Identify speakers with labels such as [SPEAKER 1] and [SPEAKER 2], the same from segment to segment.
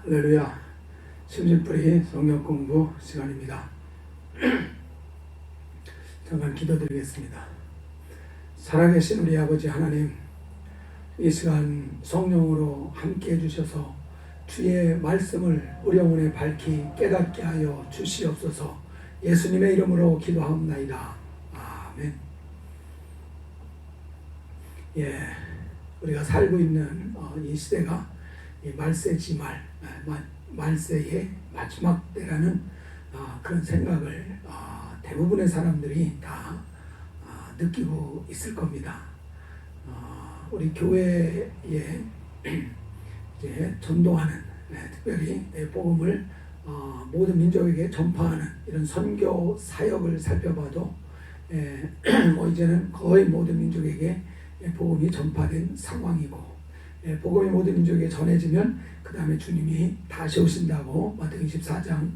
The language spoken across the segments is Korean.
[SPEAKER 1] 할렐루야. 심심풀이 성경 공부 시간입니다. 잠깐 기도드리겠습니다. 살아계신 우리 아버지 하나님, 이 시간 성령으로 함께 해주셔서 주의 말씀을 우리 영혼에 밝히 깨닫게 하여 주시옵소서. 예수님의 이름으로 기도하옵나이다. 아멘. 우리가 살고 있는 이 시대가 이 말세지말, 말세의 마지막 때라는 그런 생각을 대부분의 사람들이 다 느끼고 있을 겁니다. 우리 교회에 이제 전도하는, 특별히 복음을 모든 민족에게 전파하는 이런 선교 사역을 살펴봐도 이제는 거의 모든 민족에게 복음이 전파된 상황이고, 복음이 모든 민족에게 전해지면 그 다음에 주님이 다시 오신다고 마태복음 24장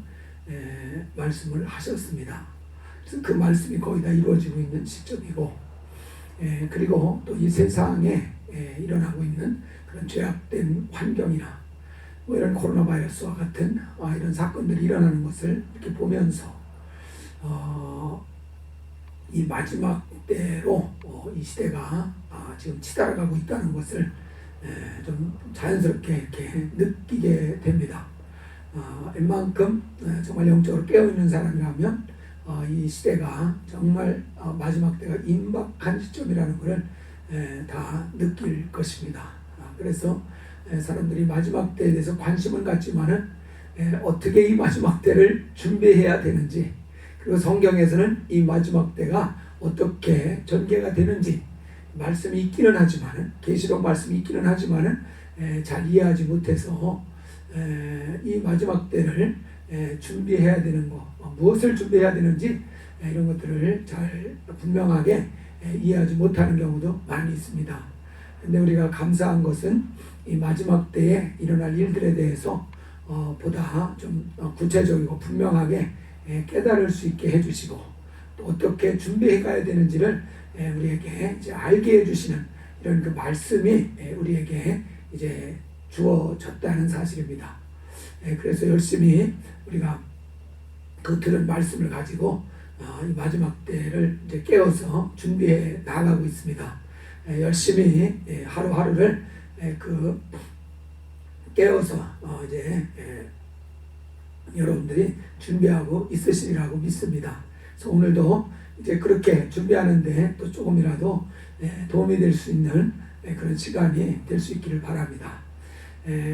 [SPEAKER 1] 말씀을 하셨습니다. 그래서 그 말씀이 거의 다 이루어지고 있는 시점이고, 그리고 또 이 세상에 일어나고 있는 그런 죄악된 환경이나 이런 코로나 바이러스와 같은 이런 사건들이 일어나는 것을 이렇게 보면서 이 마지막 때로 이 시대가 지금 치달아가고 있다는 것을 좀 자연스럽게 이렇게 느끼게 됩니다. 웬만큼 정말 영적으로 깨어있는 사람이라면 이 시대가 정말 마지막 때가 임박한 시점이라는 것을 다 느낄 것입니다. 그래서 사람들이 마지막 때에 대해서 관심은 갖지만은 어떻게 이 마지막 때를 준비해야 되는지, 그리고 성경에서는 이 마지막 때가 어떻게 전개가 되는지 말씀이 있기는 하지만은, 계시록 말씀이 있기는 하지만은 잘 이해하지 못해서 이 마지막 때를 준비해야 되는 것, 무엇을 준비해야 되는지 이런 것들을 잘 분명하게 이해하지 못하는 경우도 많이 있습니다. 근데 우리가 감사한 것은 이 마지막 때에 일어날 일들에 대해서 보다 좀 구체적이고 분명하게 깨달을 수 있게 해주시고, 또 어떻게 준비해 가야 되는지를 우리에게 이제 알게 해주시는 이런 그 말씀이 우리에게 이제 주어졌다는 사실입니다. 그래서 열심히 우리가 그 들은 말씀을 가지고 이 마지막 때를 이제 깨어서 준비해 나가고 있습니다. 열심히 하루하루를 그 깨어서 이제 여러분들이 준비하고 있으시리라고 믿습니다. 그래서 오늘도 이제 그렇게 준비하는데 또 조금이라도 도움이 될 수 있는 그런 시간이 될 수 있기를 바랍니다.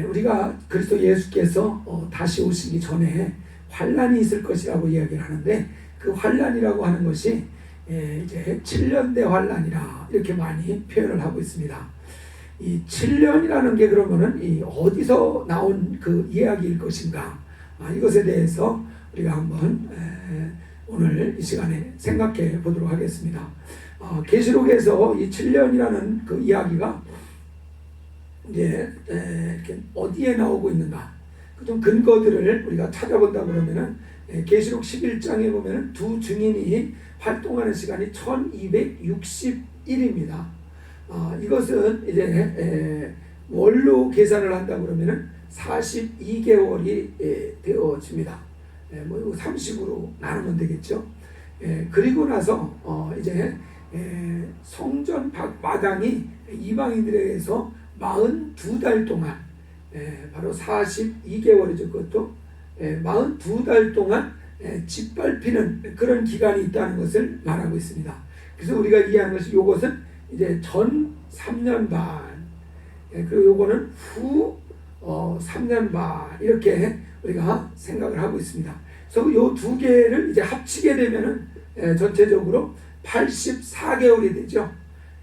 [SPEAKER 1] 우리가 그리스도 예수께서 다시 오시기 전에 환란이 있을 것이라고 이야기를 하는데, 그 환란이라고 하는 것이 이제 7년대 환란이라 이렇게 많이 표현을 하고 있습니다. 이 7년이라는 게 그러면은 이 어디서 나온 그 이야기일 것인가? 이것에 대해서 우리가 한번 오늘 이 시간에 생각해 보도록 하겠습니다. 계시록에서 이 7년이라는 그 이야기가 이제 이렇게 어디에 나오고 있는가? 좀 근거들을 우리가 찾아본다 그러면은 계시록 11장에 보면은 두 증인이 활동하는 시간이 1261입니다. 이것은 이제 월로 계산을 한다 그러면은 42개월이 되어집니다. 30으로 나누면 되겠죠. 그리고 나서 이제 성전 마당이 이방인들에 의해서 42달 동안, 바로 42개월이죠. 그것도 42달 동안 짓밟히는 그런 기간이 있다는 것을 말하고 있습니다. 그래서 우리가 이해하는 것이, 이것은 이제 전 3년 반, 그리고 요거는 후 3년 반, 이렇게 우리가 생각을 하고 있습니다. 그래서 요 두 개를 이제 합치게 되면은 전체적으로 84개월이 되죠.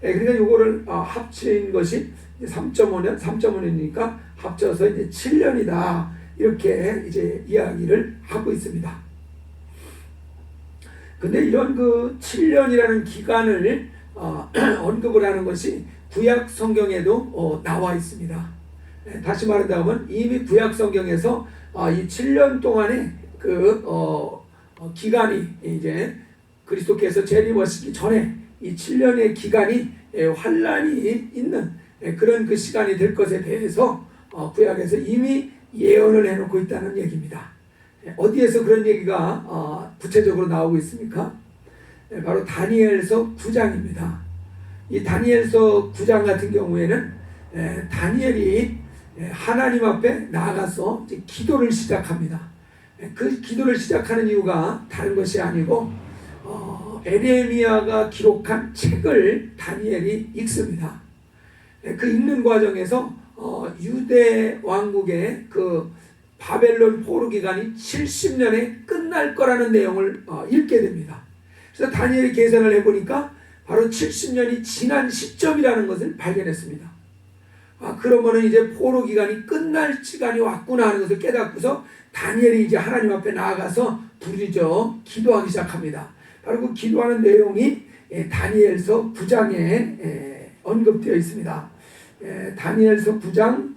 [SPEAKER 1] 그러니까 요거를 합친 것이 3.5년이니까 합쳐서 이제 7년이다. 이렇게 이제 이야기를 하고 있습니다. 근데 이런 그 7년이라는 기간을 언급을 하는 것이 구약 성경에도 나와 있습니다. 다시 말한다면 이미 구약 성경에서 이 7년 동안의 그 기간이, 이제 그리스도께서 재림하시기 전에 이 7년의 기간이 환란이 있는 그런 그 시간이 될 것에 대해서 구약에서 이미 예언을 해놓고 있다는 얘기입니다. 어디에서 그런 얘기가 구체적으로 나오고 있습니까? 바로 다니엘서 9장입니다. 이 다니엘서 9장 같은 경우에는 다니엘이 하나님 앞에 나아가서 이제 기도를 시작합니다. 그 기도를 시작하는 이유가 다른 것이 아니고 에레미야가 기록한 책을 다니엘이 읽습니다. 그 읽는 과정에서 유대 왕국의 그 바벨론 포로 기간이 70년에 끝날 거라는 내용을 읽게 됩니다. 그래서 다니엘이 계산을 해보니까 바로 70년이 지난 시점이라는 것을 발견했습니다. 그러면은 이제 포로 기간이 끝날 시간이 왔구나 하는 것을 깨닫고서 다니엘이 이제 하나님 앞에 나아가서 부르짖어 기도하기 시작합니다. 바로 그 기도하는 내용이 다니엘서 9장에 언급되어 있습니다. 다니엘서 9장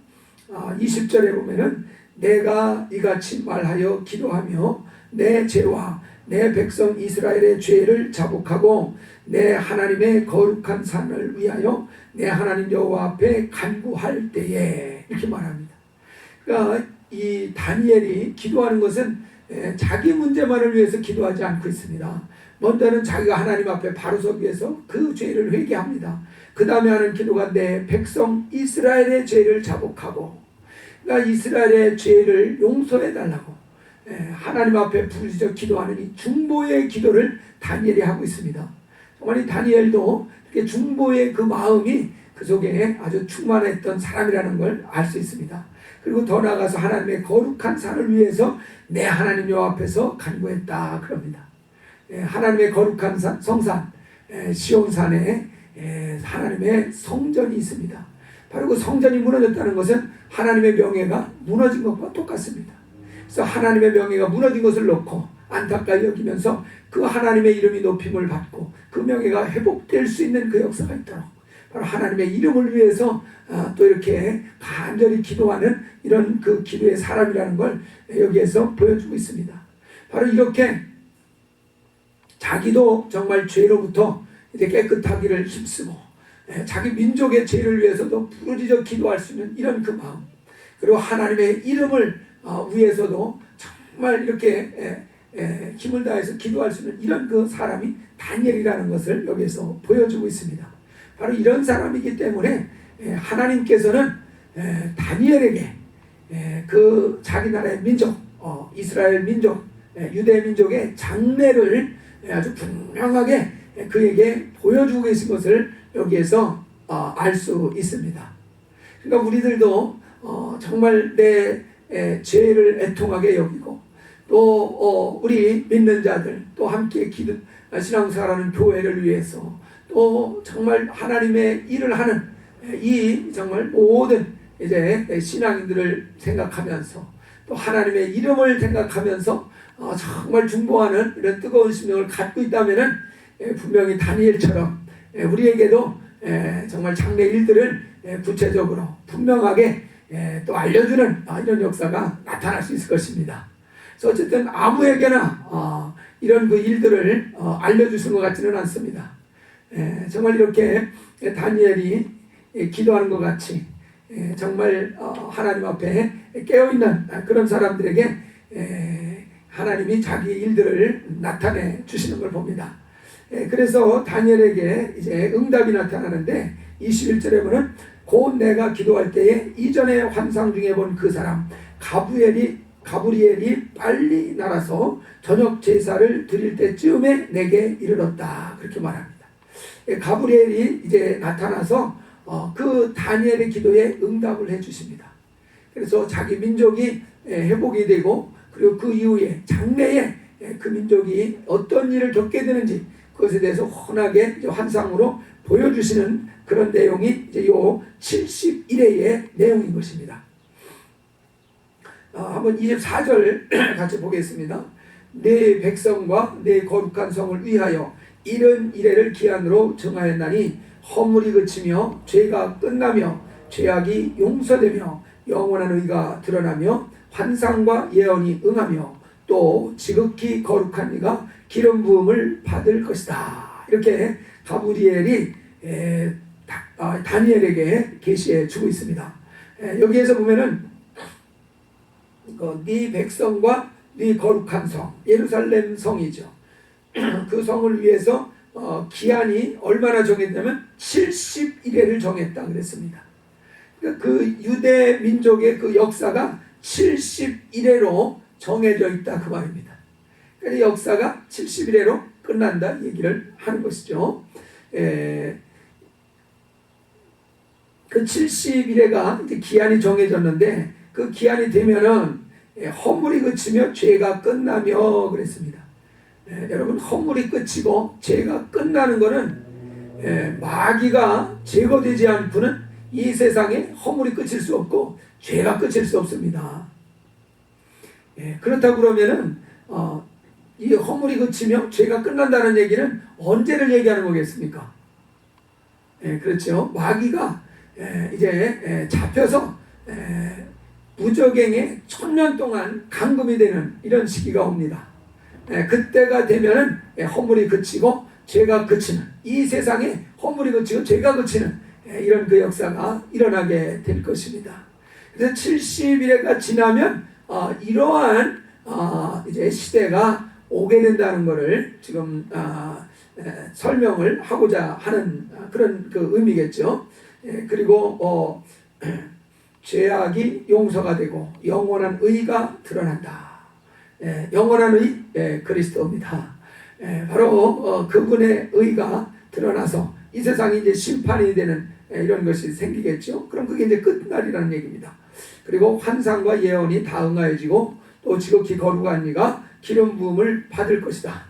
[SPEAKER 1] 20절에 보면은 내가 이같이 말하여 기도하며 내 죄와 내 백성 이스라엘의 죄를 자복하고 내 하나님의 거룩한 산을 위하여 내 하나님 여호와 앞에 간구할 때에 이렇게 말합니다. 그러니까 이 다니엘이 기도하는 것은 자기 문제만을 위해서 기도하지 않고 있습니다. 먼저는 자기가 하나님 앞에 바로 서기 위해서 그 죄를 회개합니다. 그 다음에 하는 기도가 내 백성 이스라엘의 죄를 자복하고, 그러니까 이스라엘의 죄를 용서해 달라고 하나님 앞에 부르짖어 기도하는 이 중보의 기도를 다니엘이 하고 있습니다. 정말 이 다니엘도 이렇게 중보의 그 마음이 그 속에 아주 충만했던 사람이라는 걸 알 수 있습니다. 그리고 더 나아가서 하나님의 거룩한 산을 위해서 내 하나님 여호와 앞에서 간구했다 그럽니다. 하나님의 거룩한 산, 성산 시온산에 하나님의 성전이 있습니다. 바로 그 성전이 무너졌다는 것은 하나님의 명예가 무너진 것과 똑같습니다. 그래서 하나님의 명예가 무너진 것을 놓고 안타까이 여기면서 그 하나님의 이름이 높임을 받고 그 명예가 회복될 수 있는 그 역사가 있도록 바로 하나님의 이름을 위해서 또 이렇게 간절히 기도하는 이런 그 기도의 사람이라는 걸 여기에서 보여주고 있습니다. 바로 이렇게 자기도 정말 죄로부터 이제 깨끗하기를 힘쓰고 자기 민족의 죄를 위해서도 부르짖어 기도할 수 있는 이런 그 마음, 그리고 하나님의 이름을 위해서도 정말 이렇게 힘을 다해서 기도할 수 있는 이런 그 사람이 다니엘이라는 것을 여기에서 보여주고 있습니다. 바로 이런 사람이기 때문에 하나님께서는 다니엘에게 그 자기 나라의 민족, 이스라엘 민족, 유대 민족의 장래를 아주 분명하게 그에게 보여주고 계신 것을 여기에서 알 수 있습니다. 그러니까 우리들도 정말 내 죄를 애통하게 여기고 또 우리 믿는 자들 또 함께 신앙생활하는 교회를 위해서 또 정말 하나님의 일을 하는 이 정말 모든 이제 신앙인들을 생각하면서 또 하나님의 이름을 생각하면서 정말 중보하는 이런 뜨거운 심령을 갖고 있다면은 분명히 다니엘처럼 우리에게도 정말 장래 일들을 구체적으로 분명하게 또 알려주는 이런 역사가 나타날 수 있을 것입니다. 그래서 어쨌든 아무에게나 이런 그 일들을 알려주신 것 같지는 않습니다. 정말 이렇게 다니엘이 기도하는 것 같이 정말 하나님 앞에 깨어있는 그런 사람들에게 하나님이 자기 일들을 나타내 주시는 걸 봅니다. 그래서 다니엘에게 이제 응답이 나타나는데 21절에 보면 곧 내가 기도할 때에 이전에 환상 중에 본 그 사람 가브리엘이 빨리 날아서 저녁 제사를 드릴 때쯤에 내게 이르렀다 그렇게 말합니다. 가브리엘이 이제 나타나서 그 다니엘의 기도에 응답을 해 주십니다. 그래서 자기 민족이 회복이 되고 그리고 그 이후에 장래에 그 민족이 어떤 일을 겪게 되는지 그것에 대해서 훤하게 환상으로 보여주시는 그런 내용이 이제 요 71회의 내용인 것입니다. 한번 24절 같이 보겠습니다. 내 백성과 내 거룩한 성을 위하여 71회를 기한으로 정하였나니 허물이 그치며 죄가 끝나며 죄악이 용서되며 영원한 의가 드러나며 환상과 예언이 응하며 또 지극히 거룩한 이가 기름 부음을 받을 것이다. 이렇게 가브리엘이 다니엘에게 계시해 주고 있습니다. 여기에서 보면은 네 백성과 네 거룩한 성 예루살렘 성이죠. 그 성을 위해서 기한이 얼마나 정했냐면 70일에를 정했다 그랬습니다. 그 유대 민족의 그 역사가 70일에로 정해져 있다 그 말입니다. 그러니까 역사가 70일에로 끝난다 얘기를 하는 것이죠. 그 70일에가 이제 기한이 정해졌는데 그 기한이 되면은 허물이 그치며 죄가 끝나며 그랬습니다. 여러분 허물이 끝이고 죄가 끝나는 것은 마귀가 제거되지 않고는 이 세상에 허물이 끝일 수 없고 죄가 끝일 수 없습니다. 그렇다고 그러면은 이 허물이 그치며 죄가 끝난다는 얘기는 언제를 얘기하는 거겠습니까? 그렇죠. 마귀가 이제 잡혀서 무적행에 1000년 동안 감금이 되는 이런 시기가 옵니다. 그때가 되면은 허물이 그치고 죄가 그치는 이 세상에 허물이 그치고 죄가 그치는 이런 그 역사가 일어나게 될 것입니다. 그래서 70일가 지나면 이러한 이제 시대가 오게 된다는 것을 지금 설명을 하고자 하는 그런 그 의미겠죠. 그리고 죄악이 용서가 되고 영원한 의가 드러난다. 영원한 의 그리스도입니다. 바로 그분의 의가 드러나서 이 세상이 이제 심판이 되는 이런 것이 생기겠죠. 그럼 그게 이제 끝날이라는 얘기입니다. 그리고 환상과 예언이 다 응하여지고 또 지극히 거룩한 이가 기름 부음을 받을 것이다.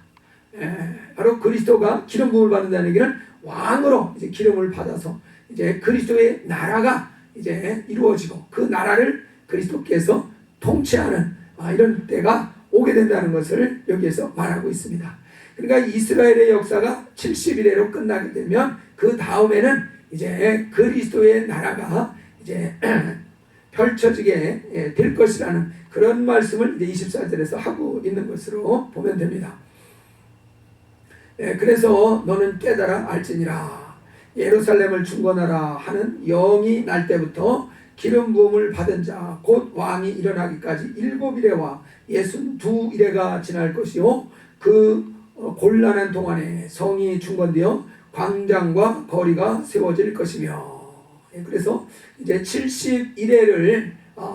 [SPEAKER 1] 바로 그리스도가 기름 부음을 받는다는 얘기는 왕으로 이제 기름을 받아서 이제 그리스도의 나라가 이제 이루어지고 그 나라를 그리스도께서 통치하는 이런 때가 오게 된다는 것을 여기에서 말하고 있습니다. 그러니까 이스라엘의 역사가 70일에로 끝나게 되면 그 다음에는 이제 그리스도의 나라가 이제 펼쳐지게 될 것이라는 그런 말씀을 이제 24절에서 하고 있는 것으로 보면 됩니다. 그래서 너는 깨달아 알지니라. 예루살렘을 중건하라 하는 영이 날 때부터 기름 부음을 받은 자 곧 왕이 일어나기까지 7일에와 62일에가 지날 것이요 그 곤란한 동안에 성이 중건되어 광장과 거리가 세워질 것이며. 그래서 이제 71회를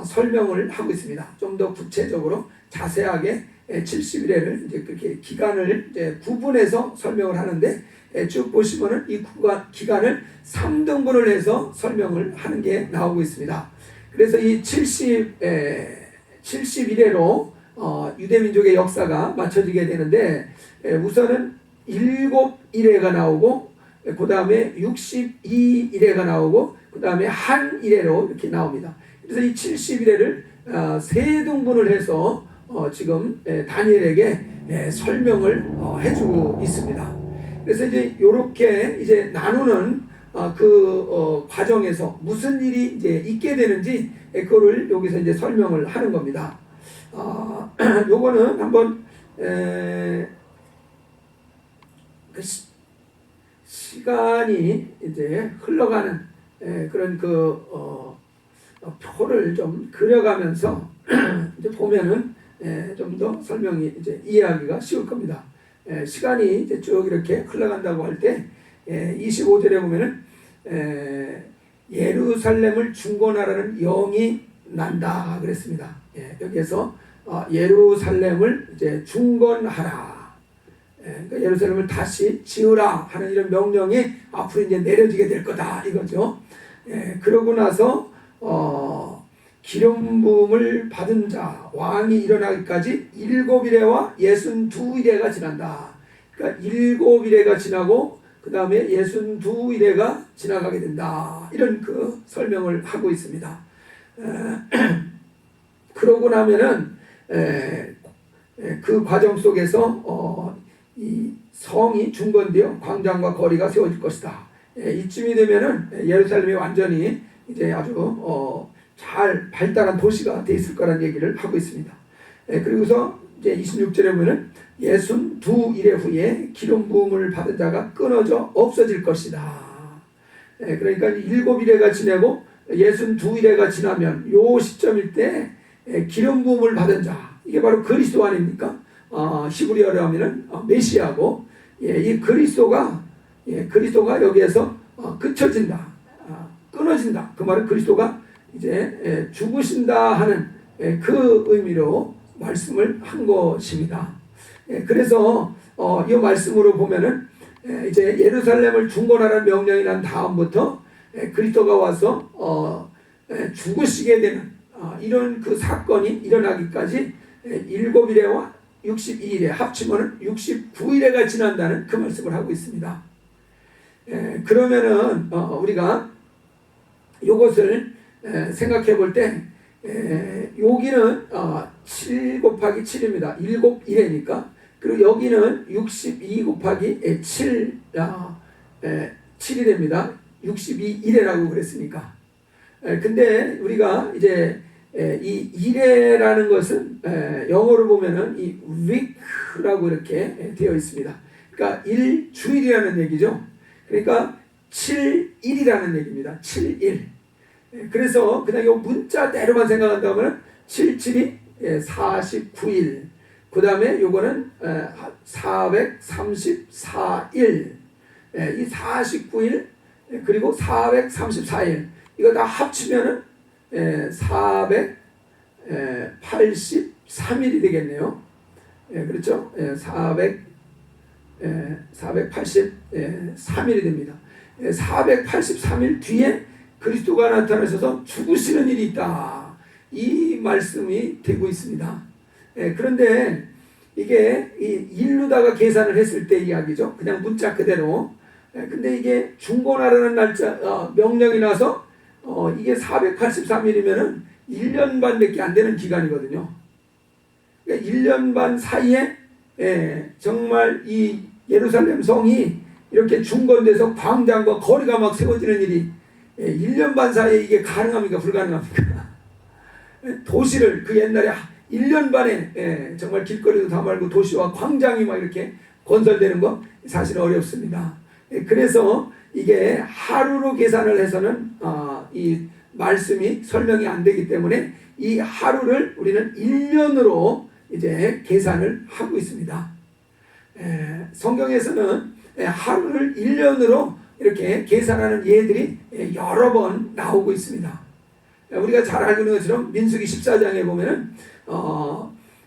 [SPEAKER 1] 설명을 하고 있습니다. 좀 더 구체적으로 자세하게 71회를 이제 그렇게 기간을 이제 구분해서 설명을 하는데 쭉 보시면은 이 기간을 3등분을 해서 설명을 하는 게 나오고 있습니다. 그래서 이 71회로 유대민족의 역사가 맞춰지게 되는데 우선은 7일회가 나오고 그 다음에 62일회가 나오고 그 다음에 한 일회로 이렇게 나옵니다. 그래서 이 71회를 세 등분을 해서 지금 다니엘에게 설명을 해주고 있습니다. 그래서 이제 이렇게 이제 나누는 그 과정에서 무슨 일이 이제 있게 되는지 그거를 여기서 이제 설명을 하는 겁니다. 요거는 한번 그 시간이 이제 흘러가는 그런 그 표를 좀 그려가면서 이제 보면은 좀 더 설명이 이제 이해하기가 쉬울 겁니다. 시간이 이제 쭉 이렇게 흘러간다고 할 때 25절에 보면은 예루살렘을 중건하라는 영이 난다 그랬습니다. 여기에서 예루살렘을 이제 중건하라. 그러니까 예루살렘을 다시 지으라 하는 이런 명령이 앞으로 이제 내려지게 될 거다 이거죠. 그러고 나서 기름 부음을 받은 자 왕이 일어나기까지 7일에와 62일에가 지난다. 그러니까 7일에가 지나고 그 다음에 62일에가 지나가게 된다. 이런 그 설명을 하고 있습니다. 그러고 나면은 그 과정 속에서 이 성이 중건되어 광장과 거리가 세워질 것이다. 이쯤이 되면은 예루살렘이 완전히 이제 아주 잘 발달한 도시가 돼 있을 거라는 얘기를 하고 있습니다. 그리고서 이제 26절에 보면은 62일의 후에 기름 부음을 받은 자가 끊어져 없어질 것이다. 그러니까 7일에가 지나고 62일에가 지나면 요 시점일 때 기름 부음을 받은 자, 이게 바로 그리스도 아닙니까? 히브리어로 하면은 메시아고, 이 그리스도가 여기에서 그쳐진다, 끊어진다. 그 말은 그리스도가 이제 죽으신다 하는 그 의미로 말씀을 한 것입니다. 그래서 이 말씀으로 보면은 이제 예루살렘을 중건하라는 명령이 난 다음부터 그리스도가 와서 죽으시게 되는 이런 그 사건이 일어나기까지 7일에와 62일에 합치면은 69일에가 지난다는 그 말씀을 하고 있습니다. 그러면은 우리가 이것을 생각해 볼 때 여기는 7 곱하기 7입니다. 7일이니까. 그리고 여기는 62 곱하기 7, 7이 됩니다. 62일이라고 그랬으니까. 근데 우리가 이제 이 일회라는 것은 영어로 보면은 이 week라고 이렇게 되어 있습니다. 그러니까 일주일이라는 얘기죠. 그러니까 7일이라는 얘기입니다. 7일. 그래서 그냥 이 문자대로만 생각한다면 77이 49일. 그 다음에 요거는 434일. 이 49일 그리고 434일. 이거 다 합치면은 483일이 되겠네요. 그렇죠? 483일이 됩니다. 483일 뒤에 그리스도가 나타나셔서 죽으시는 일이 있다. 이 말씀이 되고 있습니다. 그런데 이게 일루다가 계산을 했을 때 이야기죠. 그냥 문자 그대로. 근데 이게 중건하라는 날짜 명령이 나서 이게 483일이면은 1년 반밖에 안 되는 기간이거든요. 그러니까 1년 반 사이에 정말 이 예루살렘 성이 이렇게 중건돼서 광장과 거리가 막 세워지는 일이 1년 반 사이에 이게 가능합니까? 불가능합니까? 도시를 그 옛날에 1년 반에 정말 길거리도 다 말고 도시와 광장이 막 이렇게 건설되는 거 사실 어렵습니다. 그래서 이게 하루로 계산을 해서는 이 말씀이 설명이 안 되기 때문에 이 하루를 우리는 1년으로 이제 계산을 하고 있습니다. 성경에서는 하루를 1년으로 이렇게 계산하는 예들이 여러 번 나오고 있습니다. 우리가 잘 알고 있는 것처럼 민수기 14장에 보면은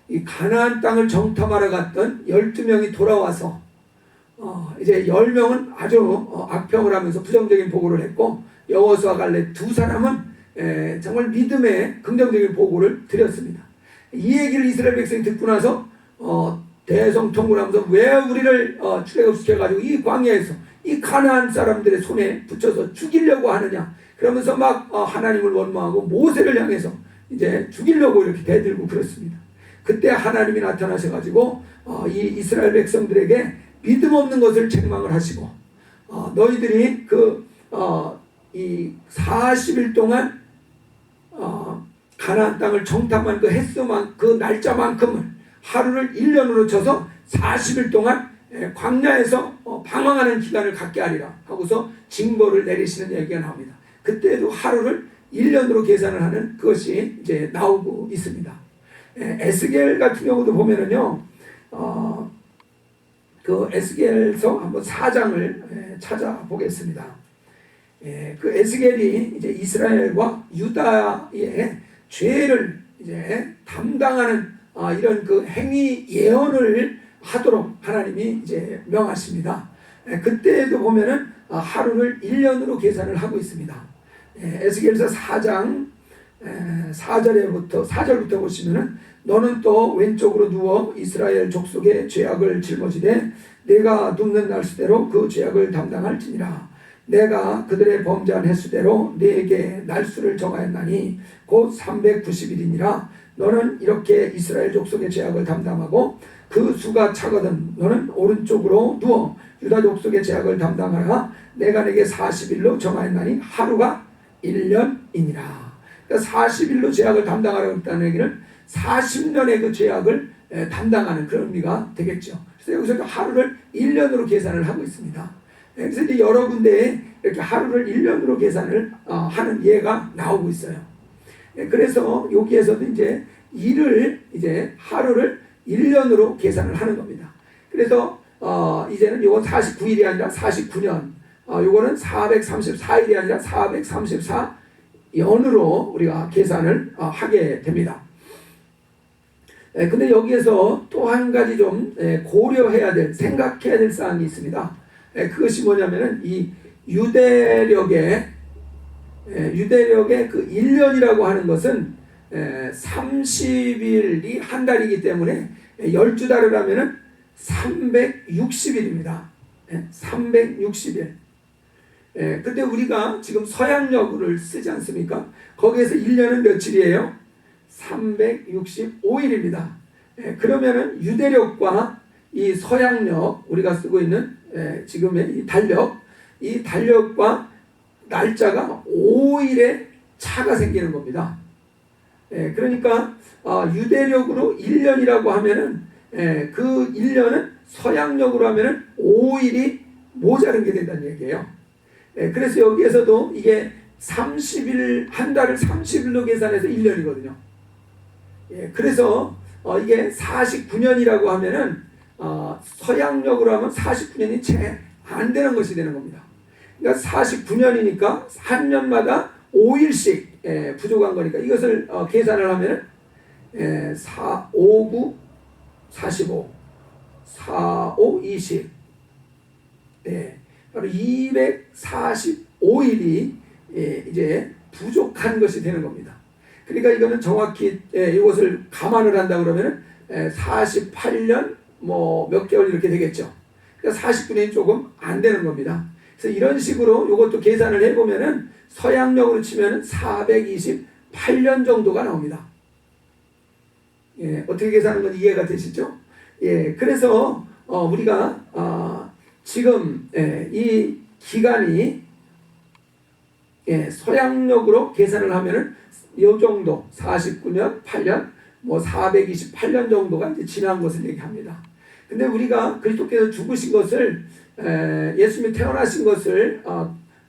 [SPEAKER 1] 이 가나안 땅을 정탐하러 갔던 12명이 돌아와서 이제 10명은 아주 악평을 하면서 부정적인 보고를 했고 여호수아 갈렙 두 사람은 정말 믿음의 긍정적인 보고를 드렸습니다. 이 얘기를 이스라엘 백성이 듣고 나서 대성통곡하면서 왜 우리를 출애굽시켜가지고 이 광야에서 이 가나안 사람들의 손에 붙여서 죽이려고 하느냐, 그러면서 막 하나님을 원망하고 모세를 향해서 이제 죽이려고 이렇게 대들고 그렇습니다. 그때 하나님이 나타나셔가지고 이 이스라엘 백성들에게 믿음 없는 것을 책망을 하시고 너희들이 이 40일 동안 가나안 땅을 정탐한 그 횟수만 그 날짜만큼을 하루를 1년으로 쳐서 40일 동안 광야에서 방황하는 기간을 갖게 하리라 하고서 징벌을 내리시는 얘기가 나옵니다. 그때도 하루를 1년으로 계산을 하는 그것이 이제 나오고 있습니다. 에스겔 같은 경우도 보면은요, 그 에스겔서 한번 4장을 찾아보겠습니다. 그 에스겔이 이제 이스라엘과 유다의 죄를 이제 담당하는 이런 그 행위 예언을 하도록 하나님이 이제 명하십니다. 그때도 보면은 하루를 1년으로 계산을 하고 있습니다. 에스겔서 4장 4절부터 보시면은 너는 또 왼쪽으로 누워 이스라엘 족속의 죄악을 짊어지되 내가 눕는 날수대로 그 죄악을 담당할지니라. 내가 그들의 범죄한 횟수대로 네게 날수를 정하였나니 곧 390일이니라. 너는 이렇게 이스라엘 족속의 죄악을 담당하고 그 수가 차거든 너는 오른쪽으로 누워 유다 족속의 죄악을 담당하라. 내가 내게 40일로 정하였나니 하루가 1년이니라. 그러니까 40일로 죄악을 담당하라고 했다는 얘기는 40년의 그 죄악을 담당하는 그런 의미가 되겠죠. 그래서 여기서 하루를 1년으로 계산을 하고 있습니다. 그래서 이제 여러 군데에 이렇게 하루를 1년으로 계산을 하는 예가 나오고 있어요. 그래서 여기에서도 이제 일을 이제 하루를 1년으로 계산을 하는 겁니다. 그래서 이제는 이건 49일이 아니라 49년, 요거는 434일이 아니라 434연으로 우리가 계산을 하게 됩니다. 근데 여기에서 또 한 가지 좀 고려해야 될, 생각해야 될 사항이 있습니다. 그것이 뭐냐면은 이 유대력의 그 1년이라고 하는 것은 30일이 한 달이기 때문에 12달을 하면은 360일입니다. 360일. 근데 우리가 지금 서양력을 쓰지 않습니까? 거기에서 1년은 며칠이에요? 365일입니다. 그러면은 유대력과 이 서양력, 우리가 쓰고 있는 지금의 이 달력과 날짜가 5일의 차가 생기는 겁니다. 그러니까 유대력으로 1년이라고 하면은 그 1년은 서양력으로 하면은 5일이 모자른 게 된다는 얘기예요. 그래서 여기에서도 이게 30일, 한 달을 30일로 계산해서 1년이거든요. 그래서 이게 49년이라고 하면은 서양력으로 하면 49년이 채 안 되는 것이 되는 겁니다. 그러니까 49년이니까 한 년마다 5일씩 부족한 거니까 이것을 계산을 하면은 4, 5, 9, 45, 4, 5, 20, 바로 245일이 이제 부족한 것이 되는 겁니다. 그러니까 이거는 정확히 이것을 감안을 한다 그러면은 48년 뭐 몇 개월 이렇게 되겠죠. 그러니까 49년이 조금 안 되는 겁니다. 그래서 이런 식으로 이것도 계산을 해보면은 서양력으로 치면은 428년 정도가 나옵니다. 어떻게 계산하는 건 이해가 되시죠? 그래서 우리가 지금 이 기간이 서양력으로 계산을 하면은 이 정도 49년, 8년, 뭐 428년 정도가 이제 지난 것을 얘기합니다. 근데 우리가 그리스도께서 죽으신 것을 예수님이 태어나신 것을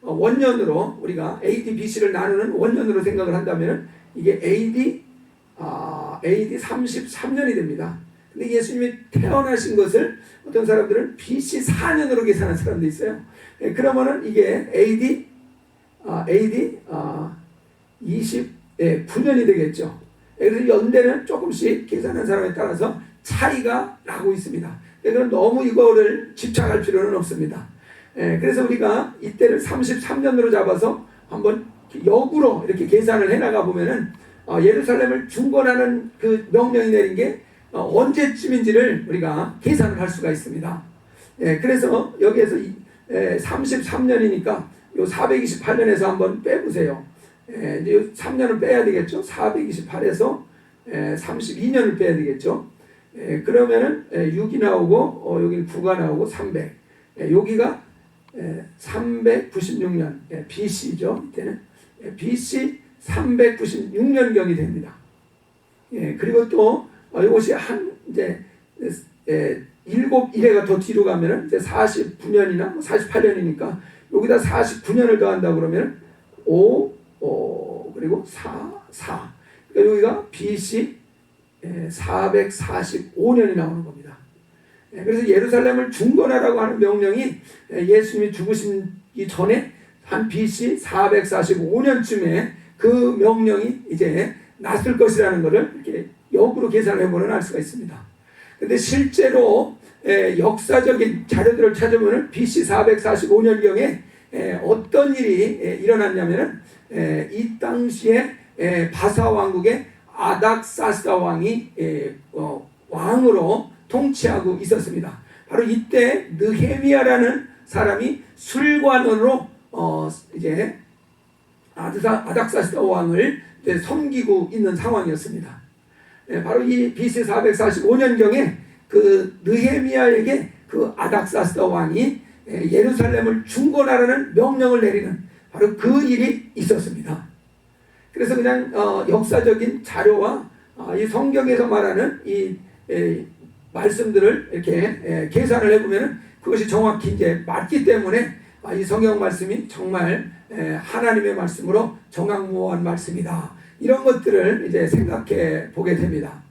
[SPEAKER 1] 원년으로 우리가 AD, BC를 나누는 원년으로 생각을 한다면 이게 AD 33년이 됩니다. 근데 예수님이 태어나신 것을 어떤 사람들은 BC 4년으로 계산하는 사람도 있어요. 그러면은 이게 AD 29년이 되겠죠. 그래서 연대는 조금씩 계산하는 사람에 따라서 차이가 나고 있습니다. 그래서 너무 이거를 집착할 필요는 없습니다. 그래서 우리가 이때를 33년으로 잡아서 한번 역으로 이렇게 계산을 해나가 보면은 예루살렘을 중건하는 그 명령이 내린 게 언제쯤인지를 우리가 계산을 할 수가 있습니다. 그래서 여기에서 33년이니까 요 428년에서 한번 빼보세요. 이제 요 3년을 빼야 되겠죠. 428에서 32년을 빼야 되겠죠. 그러면은 6이 나오고 여기는 9가 나오고 300. 여기가 396년 BC죠. 이때는 BC 396년경이 됩니다. 그리고 또 이것이 한 이제 7일회가 더 뒤로 가면은 이제 49년이나 48년이니까 여기다 49년을 더한다 그러면 5, 그리고 4. 그러니까 여기가 BC 445년이 나오는 겁니다. 그래서 예루살렘을 중건하라고 하는 명령이 예수님이 죽으시기 전에 한 BC 445년쯤에 그 명령이 이제 났을 것이라는 것을 이렇게 역으로 계산해보면 알 수가 있습니다. 근데 실제로 역사적인 자료들을 찾으면 BC 445년경에 어떤 일이 일어났냐면은 이 당시에 바사 왕국의 아닥사스다 왕이 왕으로 통치하고 있었습니다. 바로 이때 느헤미야라는 사람이 술관원으로 이제 아닥사스다 왕을 섬기고 있는 상황이었습니다. 바로 이 BC 445년경에 그 느헤미야에게 그 아닥사스다 왕이 예루살렘을 중건하라는 명령을 내리는 바로 그 일이 있었습니다. 그래서 그냥 역사적인 자료와 이 성경에서 말하는 이 말씀들을 이렇게 계산을 해보면 그것이 정확히 이제 맞기 때문에 이 성경 말씀이 정말 하나님의 말씀으로 정확무한 말씀이다. 이런 것들을 이제 생각해 보게 됩니다.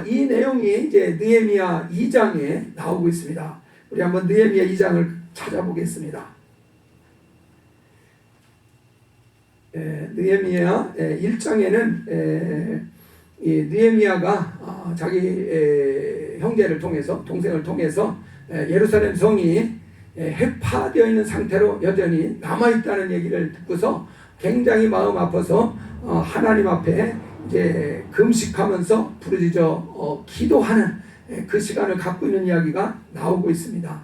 [SPEAKER 1] 이 내용이 이제 느헤미야 2장에 나오고 있습니다. 우리 한번 느헤미야 2장을 찾아보겠습니다. 느헤미야 1장에는 이 느헤미야가 자기 형제를 통해서, 동생을 통해서 예루살렘 성이 해파되어 있는 상태로 여전히 남아있다는 얘기를 듣고서 굉장히 마음 아파서 하나님 앞에 이제 금식하면서 부르짖어 기도하는 그 시간을 갖고 있는 이야기가 나오고 있습니다.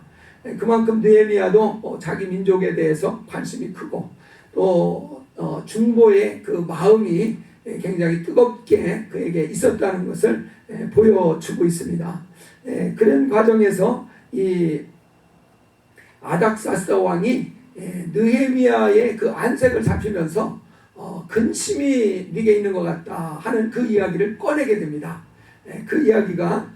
[SPEAKER 1] 그만큼 느헤미야도 자기 민족에 대해서 관심이 크고 또 중보의 그 마음이 굉장히 뜨겁게 그에게 있었다는 것을 보여주고 있습니다. 그런 과정에서 이 아닥사스다 왕이 느헤미야의 그 안색을 살피면서 근심이 네게 있는 것 같다 하는 그 이야기를 꺼내게 됩니다. 그 이야기가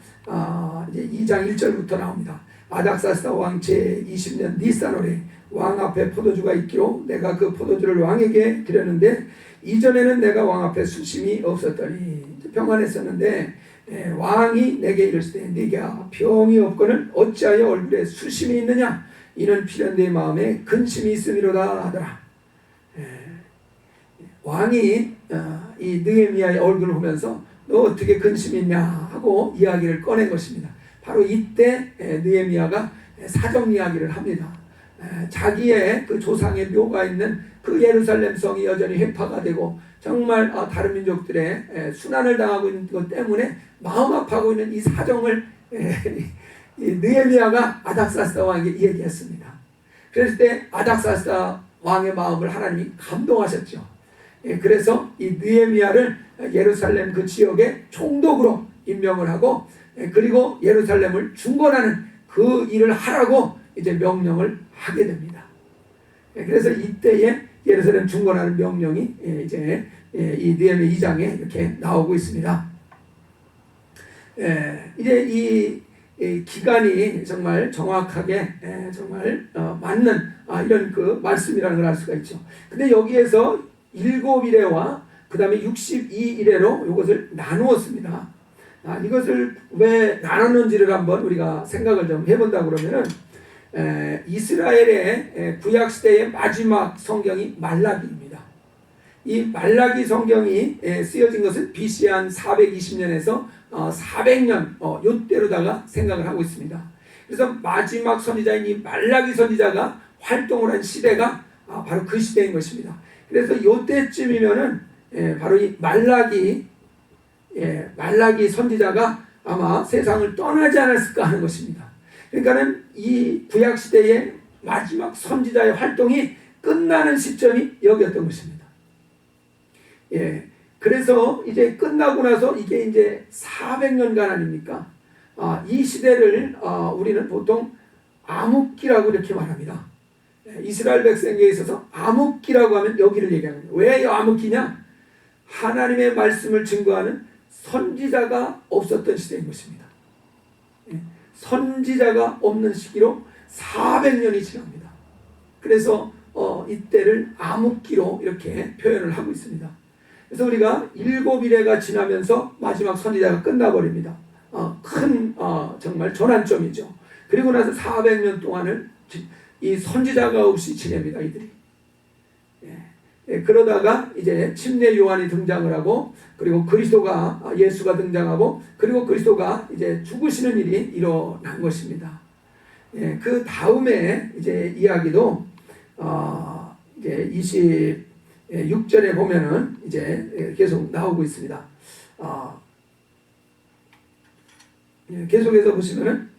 [SPEAKER 1] 이제 2장 1절부터 나옵니다. 아닥사스다 왕 제20년 니산월에 왕 앞에 포도주가 있기로 내가 그 포도주를 왕에게 드렸는데 이전에는 내가 왕 앞에 수심이 없었더니 평안했었는데 왕이 내게 이르시되 네가 병이 없거늘 어찌하여 얼굴에 수심이 있느냐 이는 필연대의 마음에 근심이 있음이로다 하더라. 왕이 이 느헤미야의 얼굴을 보면서 너 어떻게 근심이 있냐 하고 이야기를 꺼낸 것입니다. 바로 이때 느헤미야가 사정 이야기를 합니다. 자기의 그 조상의 묘가 있는 그 예루살렘 성이 여전히 회파가 되고 정말 다른 민족들의 순환을 당하고 있는 것 때문에 마음 아파하고 있는 이 사정을 이 느헤미야가 아닥사스다 왕에게 얘기했습니다. 그랬을 때 아닥사스다 왕의 마음을 하나님이 감동하셨죠. 그래서 이 느헤미야를 예루살렘 그 지역의 총독으로 임명을 하고 그리고 예루살렘을 중건하는 그 일을 하라고 이제 명령을 하게 됩니다. 그래서 이때에 예루살렘 중건하는 명령이 이제 이 느헤미야 2장에 이렇게 나오고 있습니다. 이제 이 기간이 정말 정확하게 정말 맞는 이런 그 말씀이라는 걸 알 수가 있죠. 근데 여기에서 7일에와 그 다음에 62일에로 이것을 나누었습니다. 이것을 왜 나눴는지를 한번 우리가 생각을 좀 해본다 그러면은 이스라엘의 구약시대의 마지막 성경이 말라기입니다. 이 말라기 성경이 쓰여진 것은 BC 한 420년에서 400년 요때로다가 생각을 하고 있습니다. 그래서 마지막 선지자인 이 말라기 선지자가 활동을 한 시대가 바로 그 시대인 것입니다. 그래서 요때쯤이면은 바로 이 말라기 선지자가 아마 세상을 떠나지 않았을까 하는 것입니다. 그러니까는 이 구약 시대의 마지막 선지자의 활동이 끝나는 시점이 여기였던 것입니다. 그래서 이제 끝나고 나서 이게 이제 400년간 아닙니까? 이 시대를 우리는 보통 암흑기라고 이렇게 말합니다. 이스라엘 백성에게 있어서 암흑기라고 하면 여기를 얘기합니다. 왜 암흑기냐? 하나님의 말씀을 증거하는 선지자가 없었던 시대인 것입니다. 선지자가 없는 시기로 400년이 지납니다. 그래서 이때를 암흑기로 이렇게 표현을 하고 있습니다. 그래서 우리가 7일에가 지나면서 마지막 선지자가 끝나버립니다. 큰 정말 전환점이죠. 그리고 나서 400년 동안을 이 선지자가 없이 지냅니다. 이들이. 그러다가 이제 침례 요한이 등장을 하고 그리고 그리스도가 예수가 등장하고 그리고 그리스도가 이제 죽으시는 일이 일어난 것입니다. 그 다음에 이제 이야기도 이제 26절에 보면은 이제 계속 나오고 있습니다. 계속해서 보시면은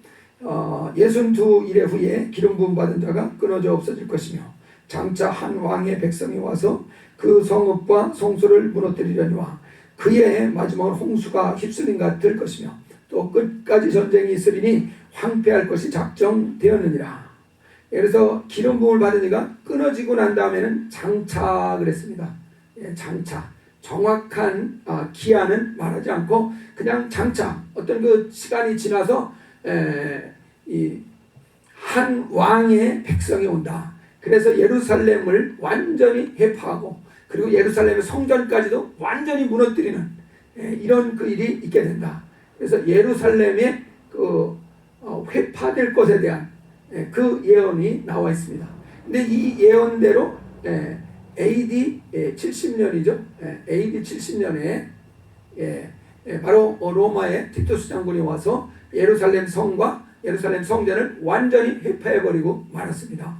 [SPEAKER 1] 62일의 후에 기름 부음 받은 자가 끊어져 없어질 것이며 장차 한 왕의 백성이 와서 그 성읍과 성소를 무너뜨리려니와 그의 마지막으로 홍수가 휩쓸린 것 될 것이며 또 끝까지 전쟁이 있으리니 황폐할 것이 작정되었느니라. 그래서 기름 부음을 받은 이가 끊어지고 난 다음에는 장차 그랬습니다. 장차 정확한 기한은 말하지 않고 그냥 장차 어떤 그 시간이 지나서 이 한 왕의 백성이 온다. 그래서 예루살렘을 완전히 회파하고 그리고 예루살렘의 성전까지도 완전히 무너뜨리는 이런 그 일이 있게 된다. 그래서 예루살렘의 그 회파될 것에 대한 그 예언이 나와 있습니다. 근데 이 예언대로 AD 70년이죠. AD 70년에 바로 로마의 티투스 장군이 와서 예루살렘 성과 예루살렘 성전을 완전히 회파해버리고 말았습니다.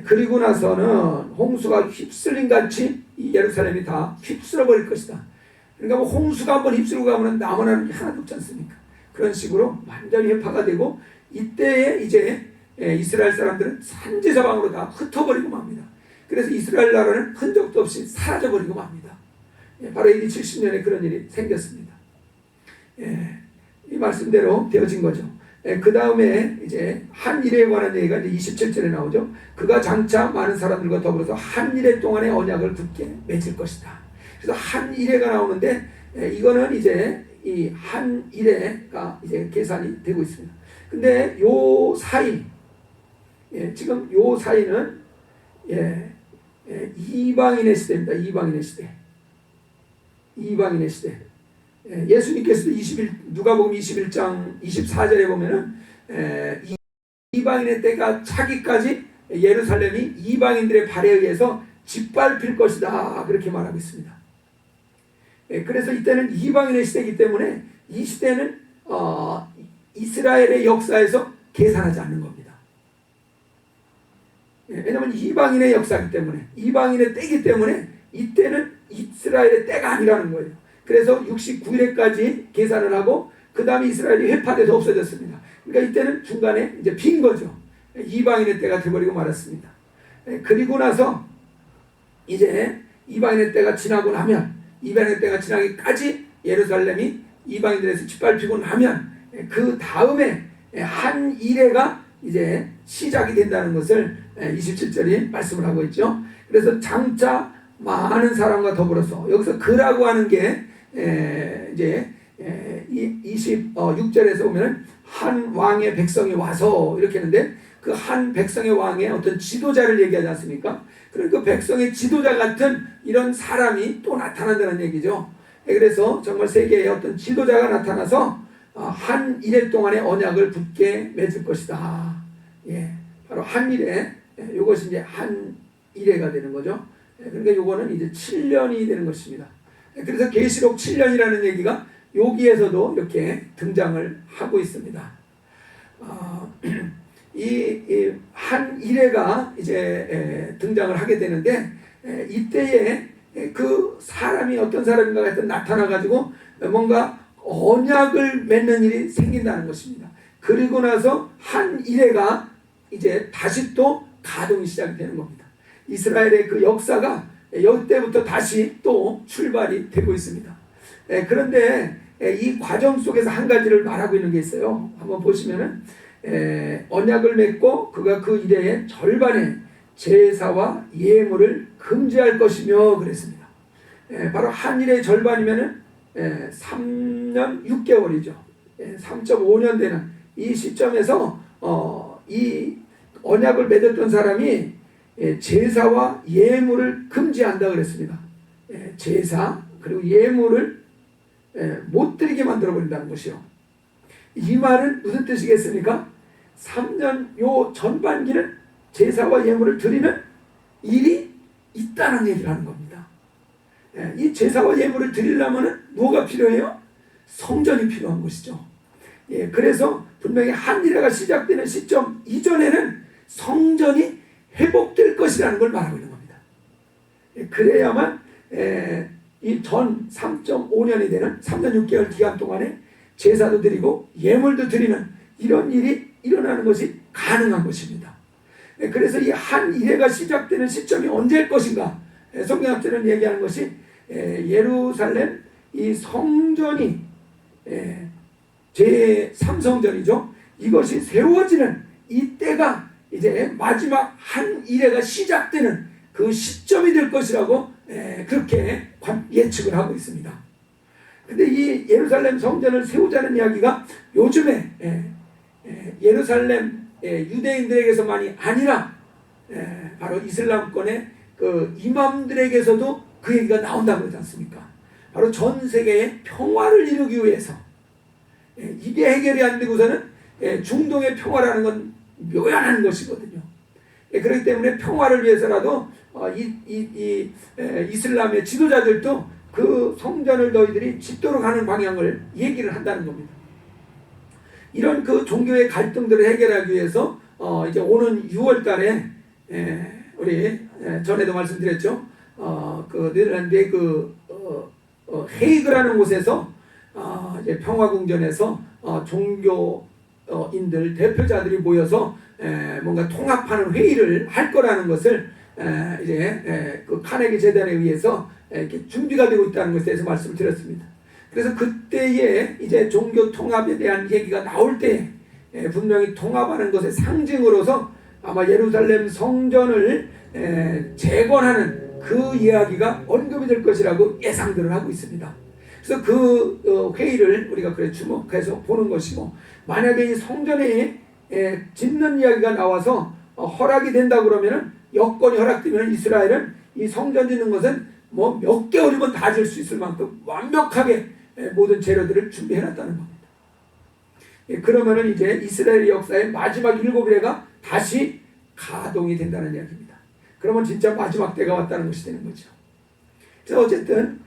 [SPEAKER 1] 그리고 나서는 홍수가 휩쓸린 같이 이 예루살렘이 다 휩쓸어버릴 것이다. 그러니까 뭐 홍수가 한번 휩쓸고 가면 남아나는 게 하나도 없지 않습니까? 그런 식으로 완전히 회파가 되고 이때에 이제 이스라엘 사람들은 산지사방으로 다 흩어버리고 맙니다. 그래서 이스라엘 나라는 흔적도 없이 사라져버리고 맙니다. 바로 AD 70년에 그런 일이 생겼습니다. 이 말씀대로 되어진 거죠. 그 다음에 이제 한 일에 관한 얘기가 이제 27절에 나오죠. 그가 장차 많은 사람들과 더불어서 한 일에 동안의 언약을 굳게 맺을 것이다. 그래서 한 일회가 나오는데 이거는 이제 이 한 일회가 이제 계산이 되고 있습니다. 근데 요 사이, 지금 요 사이는 이방인의 시대입니다. 이방인의 시대. 이방인의 시대. 예수님께서도 누가복음 21장 24절에 보면은 이방인의 때가 차기까지 예루살렘이 이방인들의 발에 의해서 짓밟힐 것이다. 그렇게 말하고 있습니다. 그래서 이때는 이방인의 시대이기 때문에 이 시대는 이스라엘의 역사에서 계산하지 않는 겁니다. 왜냐하면 이방인의 역사이기 때문에 이방인의 때이기 때문에 이때는 이스라엘의 때가 아니라는 거예요. 그래서 69일에까지 계산을 하고 그 다음에 이스라엘이 회파돼서 없어졌습니다. 그러니까 이때는 중간에 이제 빈 거죠. 이방인의 때가 돼버리고 말았습니다. 그리고 나서 이제 이방인의 때가 지나고 나면 이방인의 때가 지나기까지 예루살렘이 이방인들에서 짓밟히고 나면 그 다음에 한 일회가 이제 시작이 된다는 것을 27절이 말씀을 하고 있죠. 그래서 장차 많은 사람과 더불어서 여기서 그라고 하는 게 이제 26절에서 보면 한 왕의 백성이 와서 이렇게 했는데 그 한 백성의 왕의 어떤 지도자를 얘기하지 않습니까? 그러니까 그 백성의 지도자 같은 이런 사람이 또 나타난다는 얘기죠. 그래서 정말 세계에 어떤 지도자가 나타나서 한 일회 동안의 언약을 굳게 맺을 것이다. 바로 한 일회, 이것이 이제 한 일회가 되는 거죠. 그러니까 요거는 이제 7년이 되는 것입니다. 그래서 계시록 7년이라는 얘기가 여기에서도 이렇게 등장을 하고 있습니다. 이 한 일회가 이제 등장을 하게 되는데 이때에 그 사람이 어떤 사람인가 하여튼 나타나가지고 뭔가 언약을 맺는 일이 생긴다는 것입니다. 그리고 나서 한 일회가 이제 다시 또 가동이 시작되는 겁니다. 이스라엘의 그 역사가 이때부터 다시 또 출발이 되고 있습니다. 그런데 이 과정 속에서 한 가지를 말하고 있는 게 있어요. 한번 보시면은 언약을 맺고 그가 그 일의 절반의 제사와 예물을 금지할 것이며 그랬습니다. 바로 한 일의 절반이면은 3년 6개월이죠. 3.5년 되는 이 시점에서 이 언약을 맺었던 사람이 제사와 예물을 금지한다 그랬습니다. 제사 그리고 예물을 못 드리게 만들어 버린다는 것이요. 이 말은 무슨 뜻이겠습니까? 3년 요 전반기는 제사와 예물을 드리는 일이 있다는 얘기를 하는 겁니다. 이 제사와 예물을 드리려면 뭐가 필요해요? 성전이 필요한 것이죠. 그래서 분명히 한 일회가 시작되는 시점 이전에는 성전이 회복될 것이라는 걸 말하고 있는 겁니다. 그래야만 이 전 3.5년이 되는 3년 6개월 기간 동안에 제사도 드리고 예물도 드리는 이런 일이 일어나는 것이 가능한 것입니다. 그래서 이 한 일회가 시작되는 시점이 언제일 것인가? 성경학자는 얘기하는 것이 예루살렘 이 성전이 제3성전이죠. 이것이 세워지는 이때가 이제 마지막 한 일회가 시작되는 그 시점이 될 것이라고 그렇게 예측을 하고 있습니다. 근데 이 예루살렘 성전을 세우자는 이야기가 요즘에 예루살렘 유대인들에게서만이 아니라 바로 이슬람권의 그 이맘들에게서도 그 얘기가 나온다고 그러지 않습니까? 바로 전 세계의 평화를 이루기 위해서 이게 해결이 안 되고서는 중동의 평화라는 건 묘연한 것이거든요. 그렇기 때문에 평화를 위해서라도 이슬람의 지도자들도 그 성전을 너희들이 짓도록 하는 방향을 얘기를 한다는 겁니다. 이런 그 종교의 갈등들을 해결하기 위해서 이제 오는 6월달에 우리 전에도 말씀드렸죠. 그 네덜란드의 헤이그라는 곳에서 이제 평화궁전에서 종교인들 대표자들이 모여서 뭔가 통합하는 회의를 할 거라는 것을 이제 그 카네기 재단에 의해서 이렇게 준비가 되고 있다는 것에 대해서 말씀을 드렸습니다. 그래서 그때에 이제 종교 통합에 대한 얘기가 나올 때 분명히 통합하는 것의 상징으로서 아마 예루살렘 성전을 재건하는 그 이야기가 언급이 될 것이라고 예상들을 하고 있습니다. 그래서 그 회의를 우리가 그래 주목해서 보는 것이고, 만약에 이 성전에 짓는 이야기가 나와서 허락이 된다 그러면은, 여건이 허락되면 이스라엘은 이 성전 짓는 것은 뭐 몇 개월이면 다 질 수 있을 만큼 완벽하게 모든 재료들을 준비해놨다는 겁니다. 그러면은 이제 이스라엘 역사의 마지막 7일가 다시 가동이 된다는 이야기입니다. 그러면 진짜 마지막 때가 왔다는 것이 되는 거죠. 그래서 어쨌든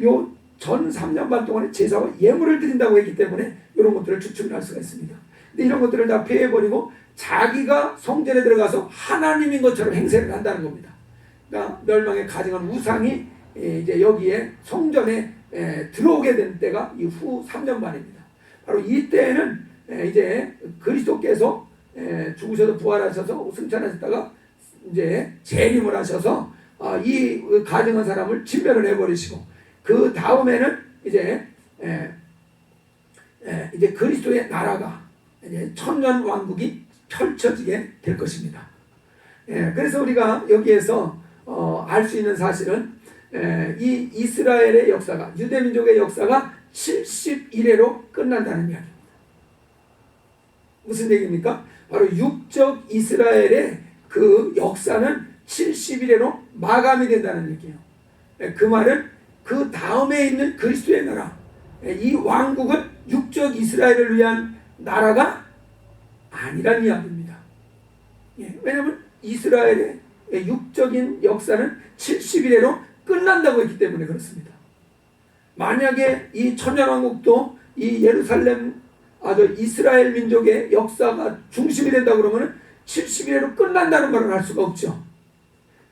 [SPEAKER 1] 요 전 3년 반 동안에 제사와 예물을 드린다고 했기 때문에 이런 것들을 추측할 수가 있습니다. 근데 이런 것들을 다 폐해버리고 자기가 성전에 들어가서 하나님인 것처럼 행세를 한다는 겁니다. 그러니까 멸망에 가증한 우상이 이제 여기에 성전에 들어오게 된 때가 이후 3년 반입니다. 바로 이때에는 이제 그리스도께서 죽으셔서 부활하셔서 승천하셨다가 이제 재림을 하셔서 이 가증한 사람을 진멸을 해버리시고, 그 다음에는 이제 그리스도의 나라가 이제 천년 왕국이 펼쳐지게 될 것입니다. 그래서 우리가 여기에서 알 수 있는 사실은 이 이스라엘의 역사가, 유대민족의 역사가 71회로 끝난다는 이야기입니다. 무슨 얘기입니까? 바로 육적 이스라엘의 그 역사는 71회로 마감이 된다는 얘기예요. 그 말은 그 다음에 있는 그리스도의 나라, 이 왕국은 육적 이스라엘을 위한 나라가 아니란 이야기입니다. 왜냐하면 이스라엘의 육적인 역사는 71회로 끝난다고 했기 때문에 그렇습니다. 만약에 이 천년왕국도 이 예루살렘, 이스라엘 민족의 역사가 중심이 된다 그러면 71회로 끝난다는 말을 할 수가 없죠.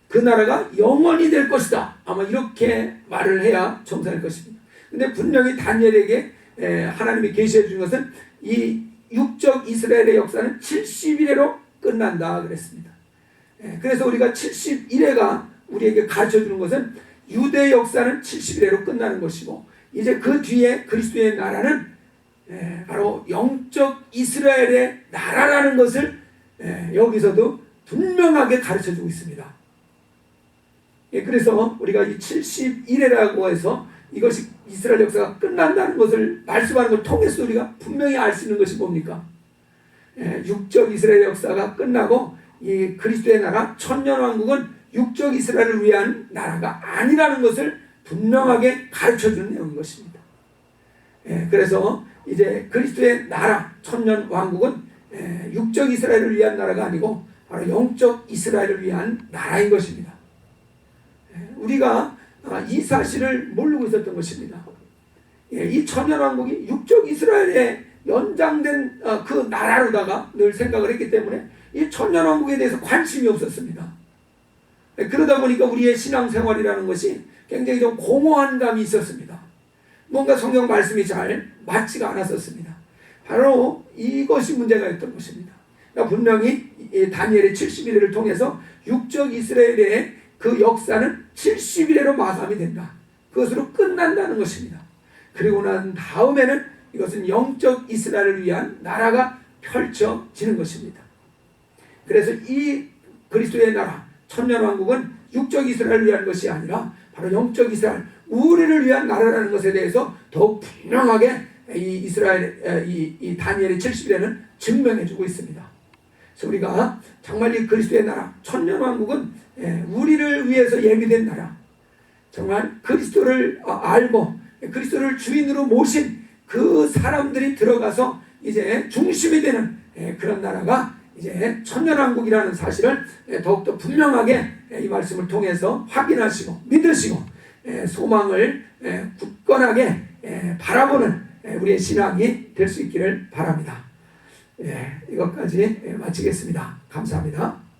[SPEAKER 1] 그 나라가 영원히 될 것이다, 아마 이렇게 말을 해야 정상일 것입니다. 근데 분명히 다니엘에게 하나님이 계시해 준 것은 이 육적 이스라엘의 역사는 71회로 끝난다 그랬습니다. 그래서 우리가 71회가 우리에게 가르쳐 주는 것은 유대 역사는 71회로 끝나는 것이고, 이제 그 뒤에 그리스도의 나라는 바로 영적 이스라엘의 나라라는 것을 여기서도 분명하게 가르쳐 주고 있습니다. 그래서 우리가 이 71회라고 해서 이것이 이스라엘 역사가 끝난다는 것을 말씀하는 걸 통해서 우리가 분명히 알 수 있는 것이 뭡니까? 육적 이스라엘 역사가 끝나고 이 그리스도의 나라 천년왕국은 육적 이스라엘을 위한 나라가 아니라는 것을 분명하게 가르쳐주는 내용인 것입니다. 그래서 이제 그리스도의 나라 천년왕국은 육적 이스라엘을 위한 나라가 아니고 바로 영적 이스라엘을 위한 나라인 것입니다. 우리가 이 사실을 모르고 있었던 것입니다. 이 천년왕국이 육적 이스라엘에 연장된 그 나라로다가 늘 생각을 했기 때문에 이 천년왕국에 대해서 관심이 없었습니다. 그러다 보니까 우리의 신앙생활이라는 것이 굉장히 좀 공허한 감이 있었습니다. 뭔가 성경 말씀이 잘 맞지가 않았었습니다. 바로 이것이 문제가 있던 것입니다. 그러니까 분명히 다니엘의 71회를 통해서 육적 이스라엘의 그 역사는 71회로 마감이 된다, 그것으로 끝난다는 것입니다. 그리고 난 다음에는 이것은 영적 이스라엘을 위한 나라가 펼쳐지는 것입니다. 그래서 이 그리스도의 나라 천년왕국은 육적 이스라엘을 위한 것이 아니라 바로 영적 이스라엘, 우리를 위한 나라라는 것에 대해서 더욱 분명하게 이 다니엘의 70일에는 증명해주고 있습니다. 그래서 우리가 정말 이 그리스도의 나라 천년왕국은 우리를 위해서 예비된 나라, 정말 그리스도를 알고 그리스도를 주인으로 모신 그 사람들이 들어가서 이제 중심이 되는 그런 나라가 이제 천년왕국이라는 사실을 더욱더 분명하게 이 말씀을 통해서 확인하시고 믿으시고 소망을 굳건하게 바라보는 우리의 신앙이 될 수 있기를 바랍니다. 이것까지 마치겠습니다. 감사합니다.